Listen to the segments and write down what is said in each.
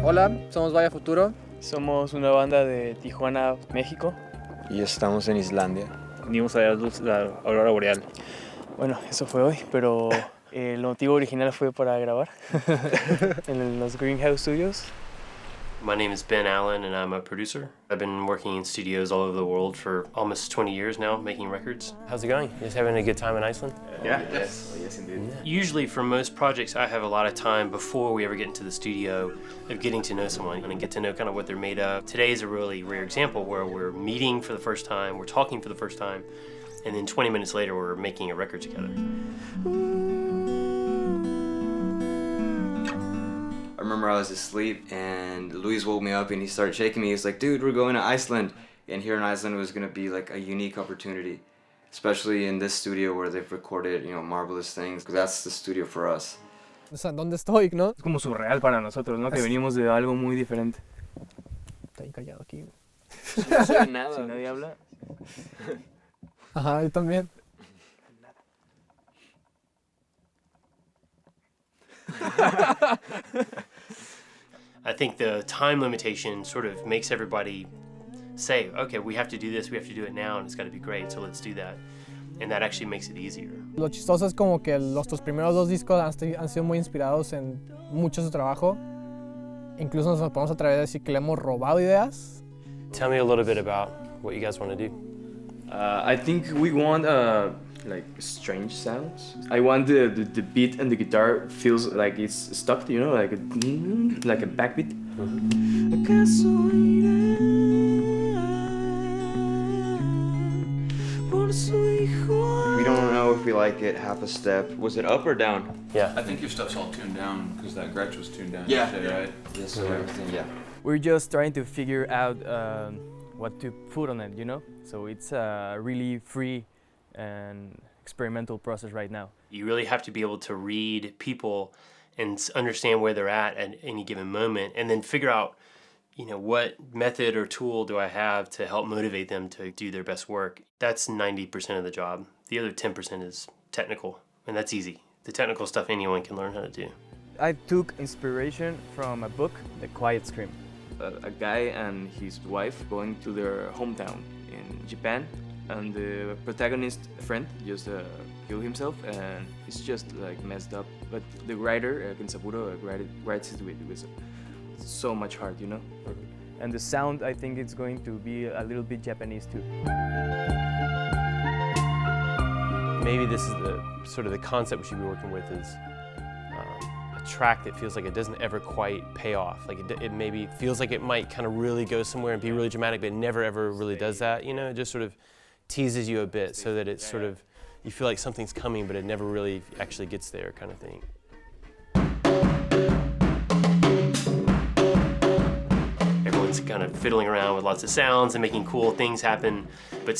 Hola, somos Vaya Futuro. Somos una banda de Tijuana, México. Y estamos en Islandia. Venimos a ver la aurora boreal. Bueno, eso fue hoy, pero el motivo original fue para grabar en los Greenhouse Studios. My name is Ben Allen and I'm a producer. I've been working in studios all over the world for almost 20 years now, making records. How's it going? You guys having a good time in Iceland? Yeah. Yes indeed. Usually for most projects I have a lot of time before we ever get into the studio of getting to know someone and get to know kind of what they're made of. Today is a really rare example where we're meeting for the first time, we're talking for the first time, and then 20 minutes later we're making a record together. I remember I was asleep and Luis woke me up and he started shaking me. He was like, dude, we're going to Iceland. And here in Iceland was going to be like a unique opportunity, especially in this studio where they've recorded, marvelous things, because that's the studio for us. O sea, ¿dónde estoy, no? Es como surreal para nosotros, ¿no? Que venimos de algo muy diferente. Está ahí callado aquí. No sé nada. Si nadie habla. Ajá, yo también. I think the time limitation sort of makes everybody say, okay, we have to do this, we have to do it now, and it's got to be great, so let's do that. And that actually makes it easier. Lo chistoso es como que nuestros primeros dos discos han sido muy inspirados en mucho su trabajo. Incluso nos podemos atrever a decir que le hemos robado ideas. Tell me a little bit about what you guys want to do. I think we want like strange sounds. I want the beat and the guitar feels like it's stuck, like a backbeat. We don't know if we like it half a step. Was it up or down? Yeah. I think your stuff's all tuned down because that Gretsch was tuned down. Yeah. Yesterday, right? Yes, so everything, yeah. We're just trying to figure out what to put on it, So it's a really free and experimental process right now. You really have to be able to read people and understand where they're at any given moment, and then figure out, what method or tool do I have to help motivate them to do their best work. That's 90% of the job. The other 10% is technical, and that's easy. The technical stuff anyone can learn how to do. I took inspiration from a book, The Quiet Scream. A guy and his wife going to their hometown in Japan, and the protagonist friend just killed himself, and it's just like messed up. But the writer, Kensaburo, writes it with so much heart, And the sound, I think it's going to be a little bit Japanese too. Maybe this is the sort of the concept we should be working with is a track that feels like it doesn't ever quite pay off. Like it maybe feels like it might kind of really go somewhere and be really dramatic, but it never ever really does that. It just sort of teases you a bit so that it's sort of, you feel like something's coming, but it never really actually gets there, kind of thing. Everyone's kind of fiddling around with lots of sounds and making cool things happen, but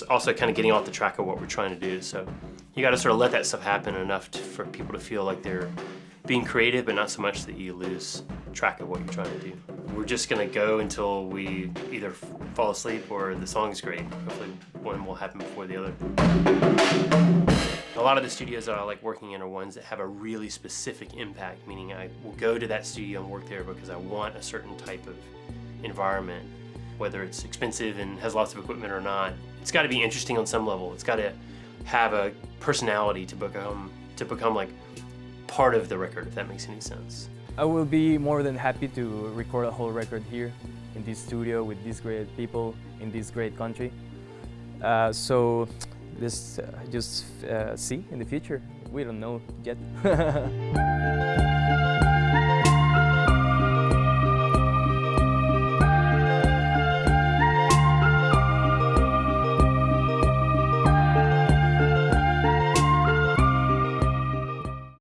also kind of getting off the track of what we're trying to do. So you got to sort of let that stuff happen enough for people to feel like they're being creative, but not so much that you lose track of what you're trying to do. We're just gonna go until we either fall asleep or the song's great. Hopefully one will happen before the other. A lot of the studios that I like working in are ones that have a really specific impact, meaning I will go to that studio and work there because I want a certain type of environment, whether it's expensive and has lots of equipment or not. It's gotta be interesting on some level. It's gotta have a personality to become like part of the record, if that makes any sense. I will be more than happy to record a whole record here in this studio with these great people in this great country. So let's just see in the future. We don't know yet.